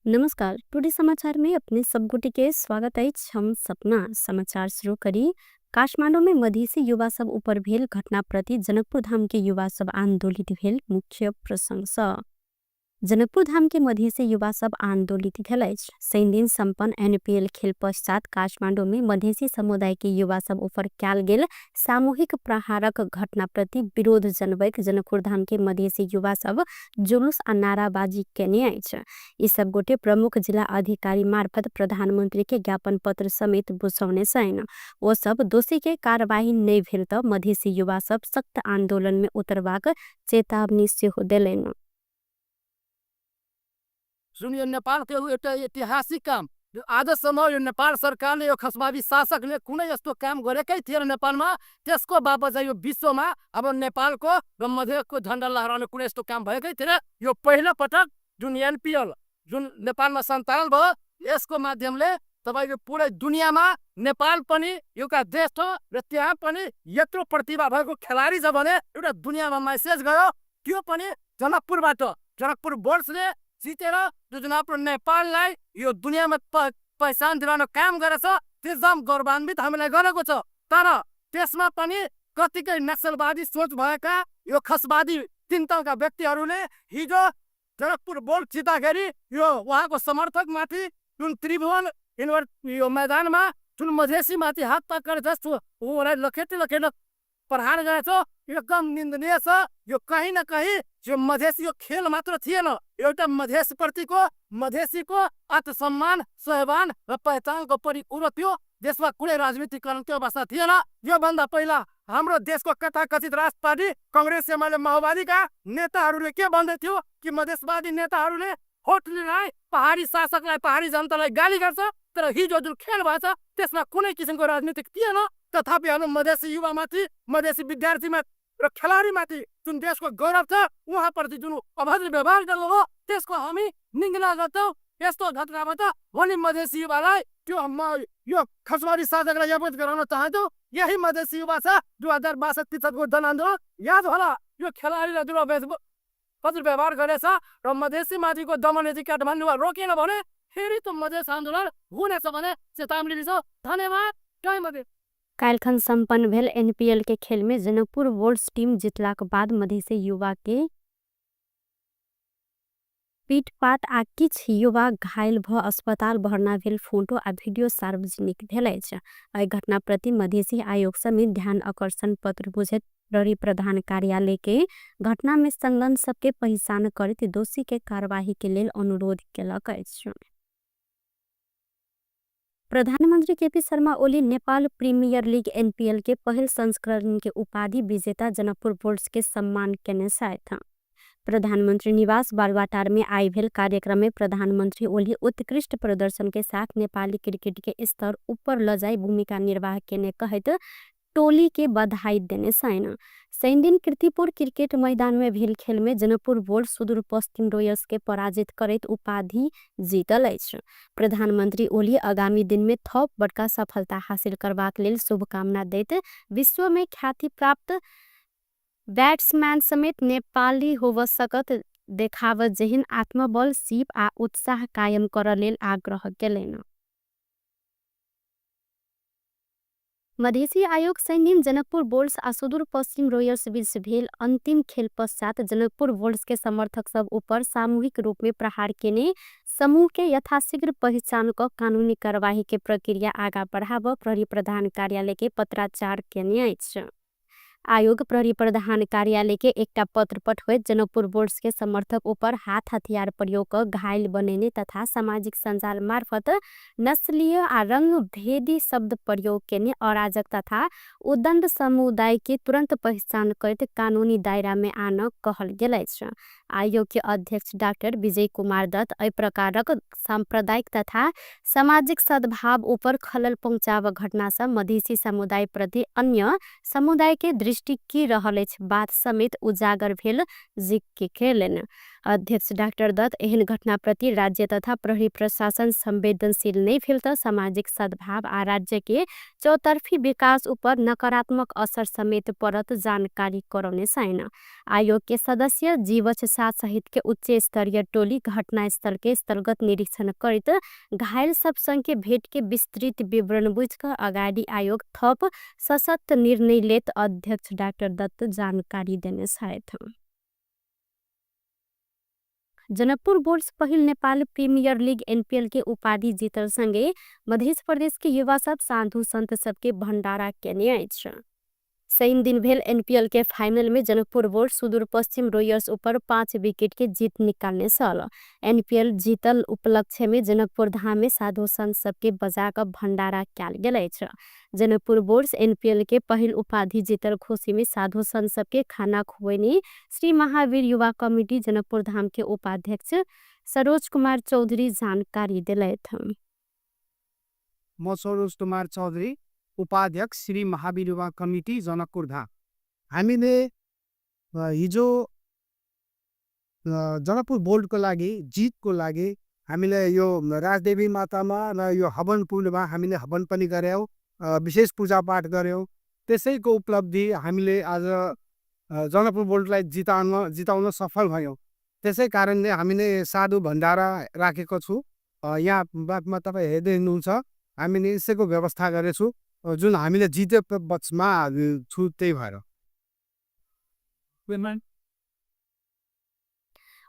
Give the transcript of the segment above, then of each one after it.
नमस्कार। टुडे समाचार में अपने सब गोटे के स्वागत है। हम सपना समाचार शुरू करी। काठमाडौँ में मधेसी युवा सब ऊपर भेल घटना प्रति जनकपुर धाम के युवा सब आंदोलित भेल मुख्य प्रसंग छ। जनकपुर धाम के मधेसी युवा सब आंदोलित भेल अछि। शनि दिन संपन्न एनपीएल खेल पश्चात काठमाडौँ में मधेसी समुदाय के युवा सब ऊपर कयल गेल सामूहिक प्रहारक घटना प्रति विरोध जनबैत जनकपुर धाम के मधेसी युवा सब जुलूस आ नाराबाजी केने अछि। ई सब गोटे प्रमुख जिला अधिकारी मार्फत प्रधानमंत्री के ज्ञापन पत्र समेत बुझौने छन्। ओ सब दोषी के कार्यवाही नहीं भेल त मधेसी युवा सब सख्त आंदोलन में उतरबाक चेतावनी सेहो देलनि। सुनिए नेपाल के एउटा ऐतिहासिक काम आजसम्म यो नेपाल सरकारले यो खसबादी शासकले कुनै यस्तो काम गरेकै थिएन नेपालमा। त्यसको बापत चाहिँ यो विश्वमा अब नेपालको र मधेसको झन्डा लहराउने कुनै यस्तो काम भएकै थिएन। यो पहिलो पटक जुन एनपीएल जुन नेपालमा सञ्चालन भयो यसको माध्यमले तपाईको पुरै दुनियाँमा नेपाल पनि एउटा देश हो र त्यहाँ पनि यत्रो प्रतिभा भएको खेलाडी छ भने एउटा दुनियाँमा मेसेज गयो। त्यो पनि जनकपुरबाट जनकपुर बोर्ड्सले जितेर जुन आफ्नो नेपाललाई यो दुनियाँमा पहिचान दिलाउन काम गरेछ त्यो एकदम गौरवान्वित हामीलाई गरेको छ। तर त्यसमा पनि कतिकै नक्सलवादी सोच भएका यो खसवादी तीन तहका व्यक्तिहरूले हिजो जनकपुर बोर्ड जित्दाखेरि यो उहाँको समर्थकमाथि जुन त्रिभुवन यो मैदानमा जुन मधेसीमाथि हात पक्रेर जस्तो उहाँलाई लखेटे प्रहार गरेछ एकदम निन्दनीय छ। यो कहीं न कहीं यो मधेसी यो खेल मात्र थिएन, एउटा मधेस प्रतिको मधेसीको आत्मसम्मान स्वाभिमान र पहिचानको परिपूरक थियो। देशमा कुनै राजनीतिकरण त्यो अवस्था थिएन। यो भन्दा पहिला हाम्रो देशको कथाकथित राष्ट्र पार्टी कांग्रेस एमाले माओवादीका नेताहरूले के भन्दै थियो कि मधेसवादी नेताहरूले होटललाई पहाडी शासकलाई पहाडी जनतालाई गाली गर्छ। तर हिजो जुन खेल भएछ त्यसमा कुनै किसिमको राजनीतिक थिएन। तथापि हाम्रो मधेसी युवामाथि मधेसी विद्यार्थीमा र खेलाडीमाथि जुन देशको गौरव छ उहाँप्रति जुन अभद्र व्यवहार गर्नुभयो त्यसको हामी निन्दना गर्छौँ। यस्तो घटनाबाट भोलि मधेसी युवालाई त्यो यो खसवादी शासकलाई यावत गराउन चाहन्छौँ। यही मधेसी युवा छ 2062 जनआन्दोलन याद होला। यो खेलाडीलाई जुन अभद्र व्यवहार गरेछ र मधेसी माथिको दमननीति काठमाडौँमा रोकिएन भने फेरि त्यो मधेस आन्दोलन हुनेछ भने चेतावनी दिन्छौँ। धन्यवाद। जय मधेस। कालखन संपन्न भेल एनपीएल के खेल में जनकपुर बोर्ड्स टीम जितलाक बाद मधेसी युवा के पीटपाट आ किछ युवा घायल भ अस्पताल भर्ना भेल फोटो आ वीडियो सार्वजनिक भेल अछि। एहि घटना प्रति मधेसी आयोग समेत ध्यान आकर्षण पत्र बुझैत प्रहरी प्रधान कार्यालय के घटना में संलग्न सबके पहचान करैत दोषी के कार्यवाही के लेल अनुरोध केलक अछि। प्रधानमंत्री KP Sharma Oli Nepal premier league NPL के पहल संस्करण के उपाधि विजेता जनकपुर बोर्ड्स के सम्मान केने छथि। प्रधानमंत्री निवास बालुवाटार में आई भेल कार्यक्रम में प्रधानमंत्री ओली उत्कृष्ट प्रदर्शन के साथ नेपाली क्रिकेट के स्तर ऊपर ल जाई भूमिका निर्वाह केने कहत टोली के बधाई देने छन्। शनि दिन कीर्तिपुर क्रिकेट मैदान में भेल खेल में जनकपुर बोर्ड सुदूर पश्चिम रोयल्स के पराजित करैत उपाधि जीतल अछि। प्रधानमंत्री ओली आगामी दिन में थप बड़का सफलता हासिल करबाक लेल शुभकामना दैत विश्व में ख्याति प्राप्त बैट्समैन समेत नेपाली होव सकत देखावत जहिन आत्मबल सीप आ उत्साह कायम कर लेल आग्रह केलनि। मधेसी आयोग शनि दिन जनकपुर बोर्ड्स आ सुदूर पश्चिम रोयल्स बीच भेल अंतिम खेल पश्चात जनकपुर बोर्ड्स के समर्थक सब ऊपर सामूहिक रूप में प्रहार केने समूह के यथाशीघ्र पहचान क कानूनी कार्यवाही के प्रक्रिया आगा बढ़ाव प्रहरी प्रधान कार्यालय के पत्राचार केने अछि। आयोग प्रहरी प्रधान कार्यालय के एकटा पत्र पठबैत जनकपुर बोर्ड्स के समर्थक ऊपर हाथ हथियार प्रयोग कर घायल बनेने तथा सामाजिक संजाल मार्फत नस्लीय आ रंग भेदी शब्द प्रयोग केने अराजक तथा उद्दंड समुदाय के तुरंत पहचान करते कानूनी दायरा में आन कहल गेल अछि। आयोग के अध्यक्ष डॉक्टर विजय कुमार दत्त एहि प्रकारक सांप्रदायिक तथा सामाजिक सद्भाव ऊपर खलल पहुंचाव घटना से मधेसी समुदाय प्रति अन्य समुदाय के दृष्टि की रहल अछि बात समेत उजागर भेल जिक्र केलनि। अध्यक्ष डॉक्टर दत्त एहन घटना प्रति राज्य तथा प्रहरी प्रशासन संवेदनशील नहीं भेल त सामाजिक सद्भाव आ राज्य के चौतरफी विकास ऊपर नकारात्मक असर समेत पड़त जानकारी करौने छन्। आयोग के सदस्य जीवछ प्रसाद सहित के उच्च स्तरीय टोली घटनास्थल के स्थलगत निरीक्षण करत घायल सब संग के भेट के विस्तृत विवरण बुझ कर अगाडि आयोग थप सशक्त निर्णय लेत अध्यक्ष डाक्टर दत्त जानकारी देने सायथ। जनकपुर बोर्ड्स पहिल नेपाल प्रीमियर लीग एनपीएल के उपाधि जीतल संगे मध्य प्रदेश के युवा सब साधु संत सबके भंडारा केने अछि। सैन दिन भेल एनपीएल के फाइनल में जनकपुर बोर्ड सुदूर पश्चिम रोयर्स ऊपर 5 विकेट के जीत निकालने सल। एनपीएल जीतल उपलक्ष्य में जनकपुर धाम में साधु संत सबके बजा कर भंडारा कैल गेल अछि। जनकपुर बोर्ड्स एनपीएल के पहिल उपाधि जीतल खुशी में साधु संत सबके खाना खुएने श्री महावीर युवा कमिटी जनकपुर धाम के उपाध्यक्ष सरोज कुमार चौधरी जानकारी दिलैथ। म सरोज कुमार चौधरी उपाध्यक्ष श्री महावीर युवा कमिटी जनकपुर धाम। हामीले हिजो जनकपुर बोर्डको लागि जितको लागि हामीले यो राजदेवी मातामा र यो हवन कुण्डमा हामीले हवन पनि गर्यौं, विशेष पूजापाठ गर्यौं। त्यसैको उपलब्धि हामीले आज जनकपुर बोर्डलाई जिताउन सफल भयौं। त्यसै कारणले हामीले साधु भण्डारा राखेको छु। यहाँ बादमा तपाईँ हेर्दै हुनुहुन्छ हामीले यसैको व्यवस्था गरेछु जुन हामीले जिते पक्षमा छु त्यही भएर।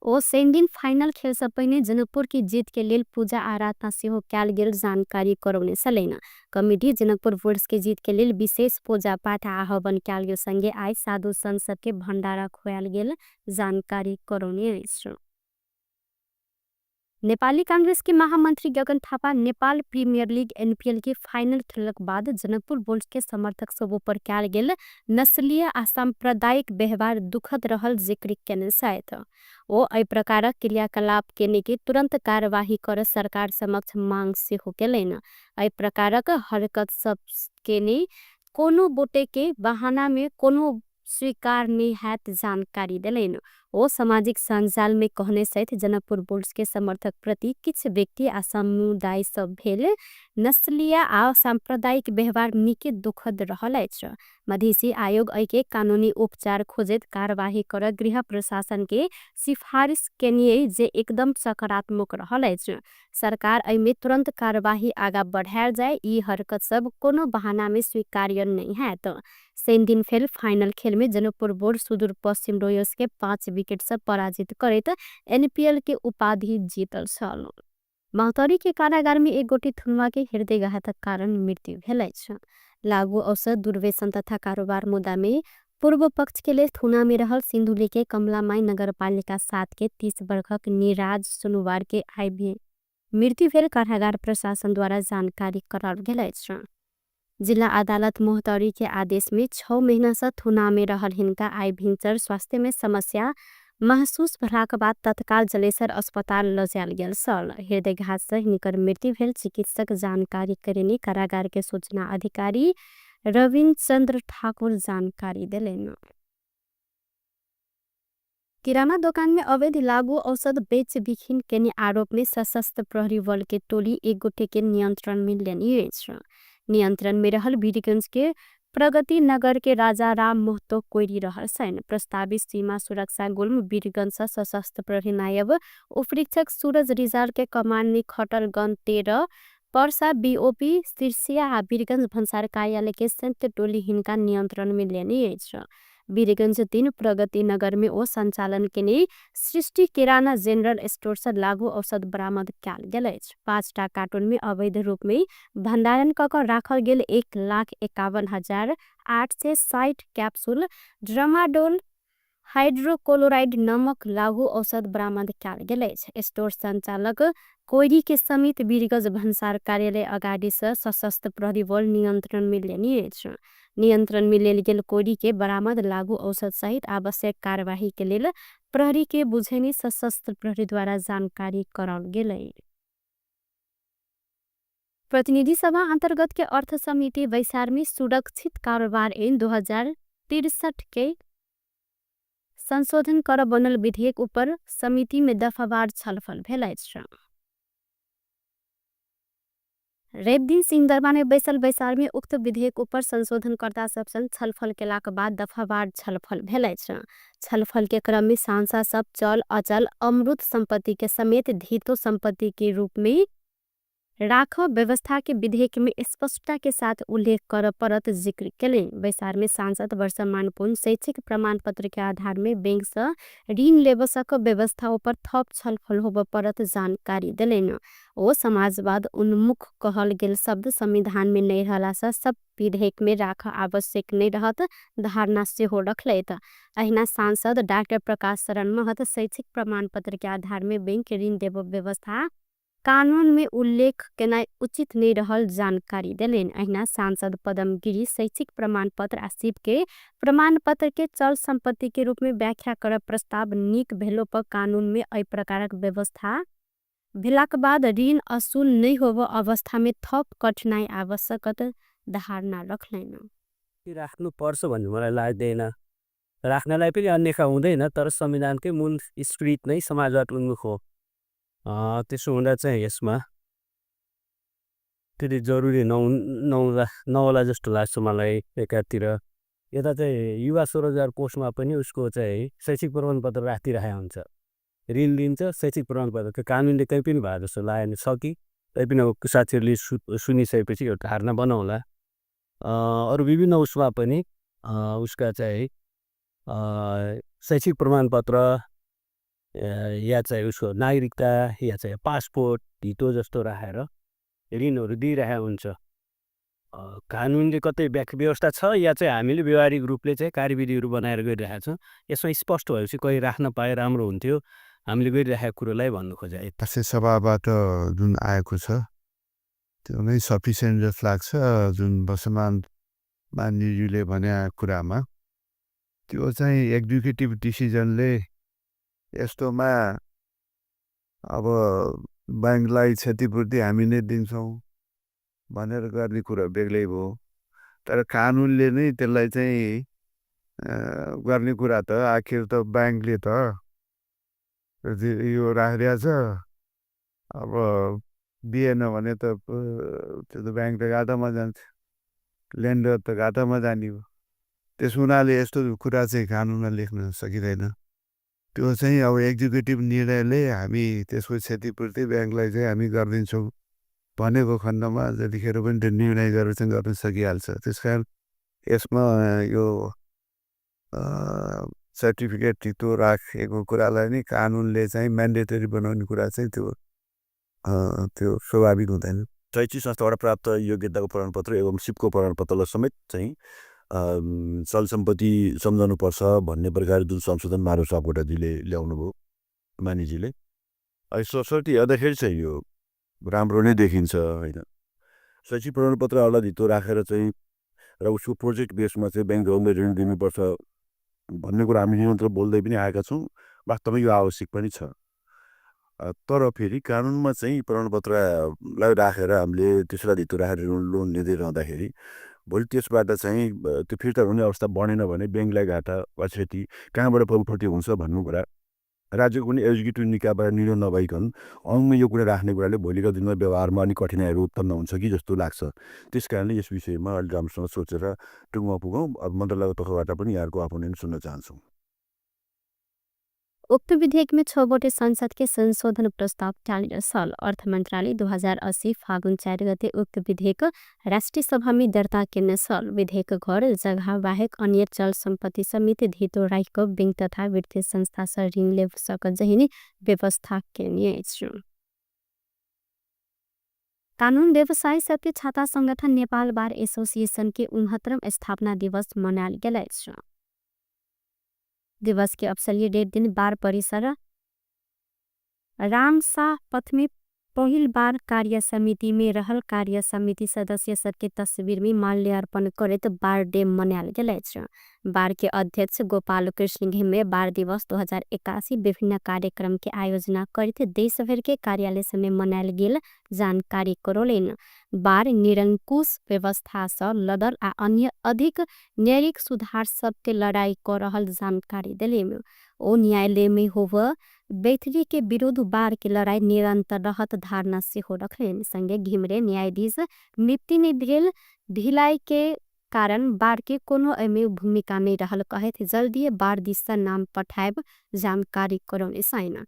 ओ सैन दिन फाइनल खेल से पहले जनकपुर की जीत के लिए पूजा आराधना से हो कैल गेल जानकारी करौने सलेना। कमिटी जनकपुर बोर्ड्स के जीत के लिए विशेष पूजा पाठ आह्वान कैल गेल संगे आय साधु संत सबके भंडारा खुआल गेल जानकारी करौने अछि। नेपाली कांग्रेस के महामंत्री Gagan Thapa Nepal premier league NPL के फाइनल खेलक बाद जनकपुर बोर्ड्स के समर्थक सब ऊपर कैल गेल नस्लीय आ सांप्रदायिक व्यवहार दुखद रहल जिक्र केने सायथ। ओ अय प्रकारक क्रियाकलाप केने के तुरंत कार्यवाही कर सरकार समक्ष मांग से हो केलेन। अय प्रकारक हरकत सब केने कोनो बोटे के बहाना में कोनो स्वीकार नहीं हैत जानकारी दिलेन। ओ सामाजिक संजाल में कहने सहित जनकपुर बोर्ड्स के समर्थक प्रति किछ व्यक्ति आ समुदाय सब भेल नस्लीय आ सांप्रदायिक व्यवहार निके दुखद रहल अछि। मधेसी आयोग अय के कानूनी उपचार खोजत कार्यवाही कर गृह प्रशासन के सिफारिश केनिए जे एकदम सकारात्मक रहल अछि। सरकार अय में तुरंत कार्यवाही आगा बढ़ायल जाए, ई हरकत सब कोनो बहाना में स्वीकार्य नहीं हैत। सैन दिन फेल फाइनल खेल में जनकपुर बोर्ड सुदूर पश्चिम रोयर्स के 5 विकेट से पराजित करत एनपीएल के उपाधि जीतल छल। महोत्तरी के कारागार में एक गोटी थुनवा के हृदयघातक कारण मृत्यु भेल अछि। लागू औषध दुर्व्यसन तथा कारोबार मुद्दा में पूर्व पक्ष के लिए थुना में रहल सिंधुली के कमलामाई नगरपालिका 7 के 30 वर्षक निराज सोमवार के आय मृत्यु भेल कारागार प्रशासन द्वारा जानकारी कराल गेल अछि। जिला अदालत मोहतरी के आदेश में 6 महीना से थुना में रहल हिनका आय भिंचर स्वास्थ्य में समस्या महसूस भलाक बाद तत्काल जलेसर अस्पताल लजाल गेल सल। हृदयघात से हिनकर मृत्यु भेल चिकित्सक जानकारी करेने कारागार के सूचना अधिकारी रविंद्र चंद्र ठाकुर जानकारी दिलेन। किराना दुकान में अवैध लागू औषध बेच बिखिन केने आरोप में सशस्त्र प्रहरी बल के टोली एक गोटे के नियंत्रण में लेनी अछि। नियंत्रण में रहल वीरगंज के प्रगति नगर के राजा राम मोहतो कोइरी रहल सैन। प्रस्तावित सीमा सुरक्षा गुल्म वीरगंज से सशस्त्र प्रहरी नायब उपरीक्षक सूरज रिजाल के कमान में खटल गन 13 पर्सा बीओपी शीर्षिया आ वीरगंज भन्सार कार्यालय के संयुक्त टोली हिनका नियंत्रण में लेने अछि। वीरगंज 3 प्रगति नगर में ओ संचालन के लिए सृष्टि किराना जनरल स्टोर से लागू औषध बरामद कैल गेल अछि। 5टा कार्टून में अवैध रूप में भंडारण क राखल गेल 1,51,860 कैप्सूल ड्रामाडोल हाइड्रोक्लोराइड नामक लागू औषध बरामद कैल गेल अछि। स्टोर संचालक कोइरी के समित वीरगंज भन्सार कार्यालय अगाडि से सशस्त्र प्रहरी बल नियंत्रण में लेनी अछि। नियंत्रण में लेल गेल कोइरी के बरामद लागू औषध सहित आवश्यक कार्यवाही के लेल प्रहरी के बुझेनी सशस्त्र प्रहरी द्वारा जानकारी कराल गेल। प्रतिनिधि सभा अंतर्गत के अर्थ समिति वैसार में सुरक्षित कारोबार ऐन 2063 के संशोधन कर बनल विधेयक ऊपर समिति में दफावार छलफल भेल अछि। रेबदी सिंहदरबार में बैसल बैसार में उक्त विधेयक ऊपर संशोधनकर्ता सब संग छलफल केलाक बाद दफावार छलफल भेलै छ। छलफल के क्रम में सांसद सब चल अचल अमृत संपत्ति के समेत धितो संपत्ति के रूप में राख व्यवस्था के विधेयक में स्पष्टता के साथ उल्लेख कर परत जिक्र केले। बैसार में सांसद वर्षमानपूर्ण शैक्षिक प्रमाण पत्र के आधार में बैंक से ऋण लेवसक व्यवस्था ऊपर थप छलफल होब परत जानकारी दिलेन। ओ समाजवाद उन्मुख कहल गेल शब्द संविधान में नहीं रहला से सब विधेयक में राख आवश्यक नहीं रहत धारणा से हो रखलैत। अहिना सांसद डॉक्टर प्रकाश शरण महत शैक्षिक प्रमाण पत्र के आधार में बैंक ऋण देव व्यवस्था कानून में उल्लेख केना उचित नहीं रहल जानकारी दिलेन। अहिना सांसद पदम गिरी शैक्षिक प्रमाण पत्र आ सिप के प्रमाण पत्र के चल संपत्ति के रूप में व्याख्या कर प्रस्ताव नीक भेलो पर कानून में अय प्रकारक व्यवस्था भेलाक बाद ऋण असूल नहीं होव अवस्था में थप कठिनाई आवश्यकत धारणा रखलैन। राख्नु पर्छ भन्ने मलाई लाग्दैन। राख्नलाई पनि अन्यथा हुँदैन, तर संविधानकै मूल स्पिरिट नै समाजवाद उन्मुख हो। त्यसो हुँदा चाहिँ यसमा त्यति जरुरी नहोला जस्तो लाग्छ मलाई। एकातिर यता चाहिँ युवा स्वरोजगार कोषमा पनि उसको चाहिँ शैक्षिक प्रमाणपत्र राखिरहेको हुन्छ, ऋण दिन्छ, शैक्षिक प्रमाणपत्र कानुनले कहीँ पनि भए जस्तो लागेन छ कि तैपनि अब साथीहरूले सुनिसकेपछि एउटा धारणा बनाउला। अरू विभिन्न उसमा पनि उसका चाहिँ शैक्षिक प्रमाणपत्र या चाहिँ उसको नागरिकता या चाहिँ पासपोर्ट धितो जस्तो राखेर ऋणहरू दिइरहेको हुन्छ। कानुनले कतै व्यवस्था छ या चाहिँ हामीले व्यवहारिक रूपले चाहिँ कार्यविधिहरू बनाएर गरिरहेका छौँ। यसमा स्पष्ट भएपछि कहीँ राख्न पाए राम्रो हुन्थ्यो हामीले गरिरहेको कुरोलाई भन्नु खोजे। राष्ट्रिय सभाबाट जुन आएको छ त्यो नै सफिसियन्ट जस्तो लाग्छ। जुन वर्षमान मान्यज्यूले भने कुरामा त्यो चाहिँ एक्जिक्युटिभ डिसिजनले यस्तोमा अब ब्याङ्कलाई क्षतिपूर्ति हामी नै दिन्छौँ भनेर गर्ने कुरा बेग्लै भयो, तर कानुनले नै त्यसलाई चाहिँ गर्ने कुरा त आखिर त ब्याङ्कले त यो राखिरहेछ। अब दिएन भने त त्यो त ब्याङ्क त घाटामा जान्छ, लेन्डर त घाटामा जाने हो। त्यस हुनाले यस्तो कुरा चाहिँ कानुनमा लेख्न सकिँदैन। त्यो चाहिँ अब एक्जिक्युटिभ निर्णयले हामी त्यसको क्षतिपूर्ति ब्याङ्कलाई चाहिँ हामी गरिदिन्छौँ भनेको खण्डमा जतिखेर पनि त्यो निर्णय गरेर चाहिँ गर्न सकिहाल्छ। त्यस कारण यसमा यो सर्टिफिकेट धितो राखेको कुरालाई नै कानुनले चाहिँ म्यान्डेटरी बनाउने कुरा चाहिँ त्यो स्वाभाविक हुँदैन। शैक्षिक संस्थाबाट प्राप्त योग्यताको प्रमाणपत्र एवं सिपको प्रमाणपत्रलाई समेत चाहिँ चल सम्पत्ति सम्झाउनुपर्छ भन्ने प्रकार जुन संशोधन माधव सापकोटाजीले ल्याउनु भयो मानिजीले, सरस्वती हेर्दाखेरि चाहिँ यो राम्रो नै देखिन्छ होइन। शैक्षिक प्रमाणपत्रहरूलाई धितो राखेर चाहिँ र उसको प्रोजेक्ट बेसमा चाहिँ ब्याङ्कहरूले ऋण दिनुपर्छ भन्ने कुरा हामी मात्र बोल्दै पनि आएका छौँ। वास्तवमा यो आवश्यक पनि छ, तर फेरि कानुनमा चाहिँ प्रमाणपत्रलाई राखेर हामीले त्यसलाई धितो राखेर लोन लिँदै रहँदाखेरि भोलि त्यसबाट चाहिँ त्यो फिर्ता हुने अवस्था बढेन भने ब्याङ्कलाई घाटा वा क्षति कहाँबाट प्रफिट हुन्छ भन्नु कुरा राज्यको पनि एक्जिक्युटिभ निकायबाट निर्णय नभइकन अङ्गमा यो कुरा राख्ने कुराले भोलिका दिनमा व्यवहारमा अलिक कठिनाइहरू उत्पन्न हुन्छ कि जस्तो लाग्छ। त्यस कारणले यस विषयमा अलिक राम्रोसँग सोचेर टुङ्गमा पुगौँ। अब मन्त्रालयको तर्फबाट पनि यहाँको अपोनेन्ट सुन्न चाहन्छौँ। उक्त विधेयक में 6 वटे संसद के संशोधन प्रस्ताव टालेर सल। अर्थ मंत्रालय 2080 फागुन 4 गते उक्त विधेयक राष्ट्रिय सभा में दर्ता केने सल। विधेयक घर जगह बाहेक अन्य चल संपत्ति समेत धितो राखिक बैंक तथा वित्तीय संस्था से ऋण ले सक जहिनी व्यवस्था केने छु। कानून व्यवसायी सबके छाता संगठन नेपाल बार एसोसिएशन के 69वां स्थापना दिवस मनाल गेल छ। दिवस के अवसर डेढ़ दिन बार परिसर रामशाह पथ में पहिल बार कार्य समिति में रहल कार्य समिति सदस्य सबके तस्वीर में माल्यार्पण करत बार डे मनाल गेल छ। बार के अध्यक्ष गोपाल कृष्ण घिमे बार दिवस 2081 विभिन्न कार्यक्रम के आयोजना करते देश भर के कार्यालय में मनाल गेल जानकारी करोलेन। बार निरंकुश व्यवस्था से लदल आ अन्य अधिक न्यायिक सुधार सबके लड़ाई कर रहल जानकारी दिले। ओ न्यायालय में होव बैतरी के विरुद्ध बाढ़ के लड़ाई निरंतर रहत धारणा से हो रखलेन। संगे घिमरे न्यायाधीश मृत्यु में भेल ढिलाई के कारण बाढ़ के कोनो अमेव भूमिका नहीं रहल कहत जल्दी बाढ़ दिशा नाम पठाएब जानकारी करौने साइना।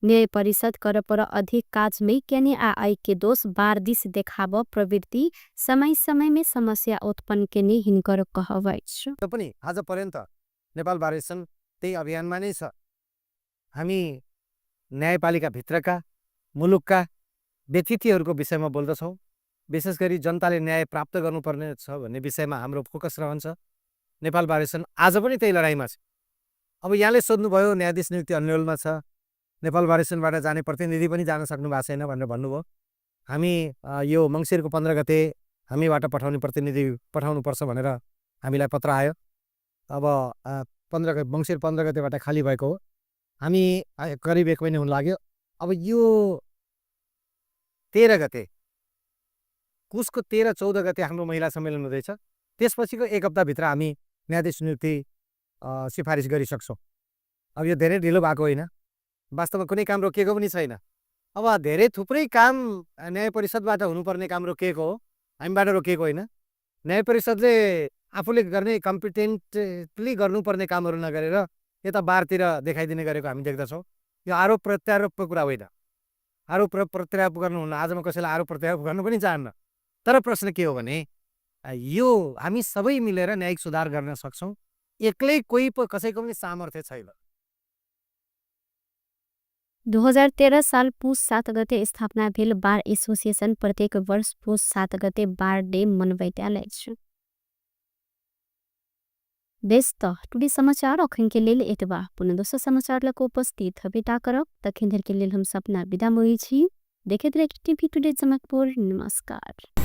न्याय परिषद कर पर अधिक काज में केने आई के दोष बाढ़ दिश देखाब प्रवृत्ति समय में समस्या उत्पन्न केने हिनकर कहवाइछ। पनि आज पर्यन्त नेपाल बार एसोसिएसन त्यही अभियानमा नै छ। हामी न्यायपालिका भित्रका मुलुकका व्यतिथिहरूको विषयमा बोल्दछौँ। विशेष गरी जनताले न्याय प्राप्त गर्नुपर्ने छ भन्ने विषयमा हाम्रो फोकस रहन्छ। नेपाल बार एसोसिएसन आज पनि त्यही लडाइँमा छ। अब यहाँले सोध्नुभयो न्यायाधीश नियुक्ति अन्यलमा छ, नेपाल बार एसोसिएसनबाट जाने प्रतिनिधि पनि जान सक्नु भएको छैन भनेर भन्नुभयो। हामी यो मङ्सिरको 15 गते हामीबाट पठाउने प्रतिनिधि पठाउनुपर्छ भनेर हामीलाई पत्र आयो। अब मङ्सिर 15 गतेबाट खाली भएको हो। हामी करिब 1 महिना हुन लाग्यो। अब यो 13 गते कुसको 13-14 गते हाम्रो महिला सम्मेलन हुँदैछ। त्यसपछिको 1 हप्ताभित्र हामी न्यायाधीश नियुक्ति सिफारिस गरिसक्छौँ। अब यो धेरै ढिलो भएको होइन, वास्तवमा कुनै काम रोकिएको पनि छैन। अब धेरै थुप्रै काम न्याय परिषदबाट हुनुपर्ने काम रोकिएको हो, हामीबाट रोकिएको होइन। न्याय परिषदले आफूले गर्ने कम्पिटेन्टली गर्नुपर्ने कामहरू नगरेर यता बारतिर देखाइदिने गरेको हामी देख्दछौँ। यो आरोप प्रत्यारोपको कुरा होइन। आरोप प्रत्यारोप गर्नु हुन्न, आज म कसैलाई आरोप प्रत्यारोप गर्नु पनि चाहन्न। तर प्रश्न के हो भने यो हामी सबै मिलेर न्यायिक सुधार गर्न सक्छौँ। एक्लै कोही कसैको पनि सामर्थ्य छैन। 2013 साल पुस 7 गते स्थापना भेल बार एसोसिएसन प्रत्येक वर्ष पुस 7 गते बार डे मनबैत छ। व्यस्त टुडे समाचार अखन के लेल एतबा पुनः दोसर समाचार लको उपस्थित भेटा करब तखन धर के लेल हम सपना विदा मोही छी। देखैत रही टीवी टुडे जनकपुर। नमस्कार।